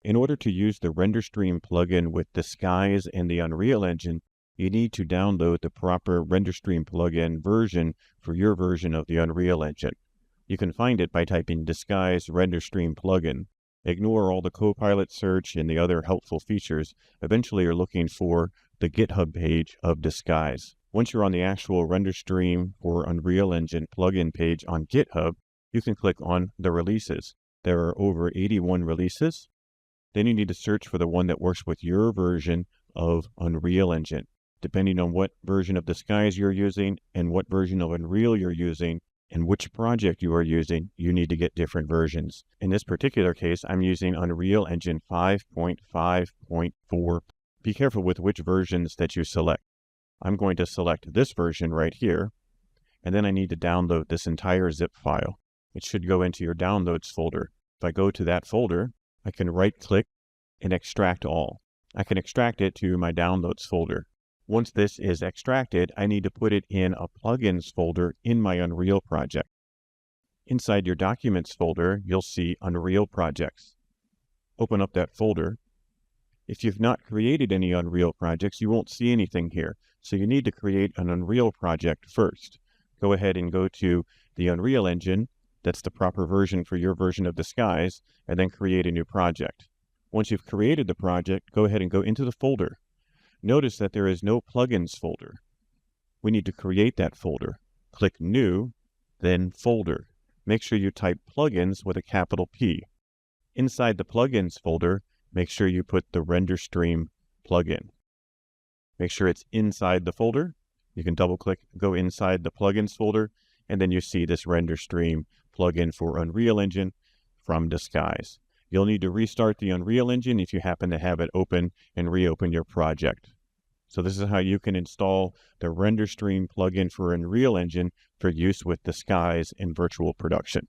In order to use the RenderStream plugin with Disguise and the Unreal Engine, you need to download the proper RenderStream plugin version for your version of the Unreal Engine. You can find it by typing Disguise RenderStream plugin. Ignore all the Copilot search and the other helpful features. Eventually you're looking for the GitHub page of Disguise. Once you're on the actual RenderStream or Unreal Engine plugin page on GitHub, you can click on the releases. There are over 81 releases. Then you need to search for the one that works with your version of Unreal Engine. Depending on what version of Disguise you're using and what version of Unreal you're using and which project you are using, you need to get different versions. In this particular case, I'm using Unreal Engine 5.5.4. Be careful with which versions that you select. I'm going to select this version right here, and then I need to download this entire zip file. It should go into your downloads folder. If I go to that folder, I can right-click and extract all. I can extract it to my downloads folder. Once this is extracted, I need to put it in a plugins folder in my Unreal project. Inside your documents folder, you'll see Unreal projects. Open up that folder. If you've not created any Unreal projects, you won't see anything here. So you need to create an Unreal project first. Go ahead and go to the Unreal Engine. That's the proper version for your version of Disguise, and then create a new project. Once you've created the project, go ahead and go into the folder. Notice that there is no plugins folder. We need to create that folder. Click New, then Folder. Make sure you type Plugins with a capital P. Inside the Plugins folder, make sure you put the RenderStream plugin. Make sure it's inside the folder. You can double-click, go inside the Plugins folder, and then you see this RenderStream plugin for Unreal Engine from Disguise. You'll need to restart the Unreal Engine if you happen to have it open and reopen your project. So this is how you can install the RenderStream plugin for Unreal Engine for use with Disguise in virtual production.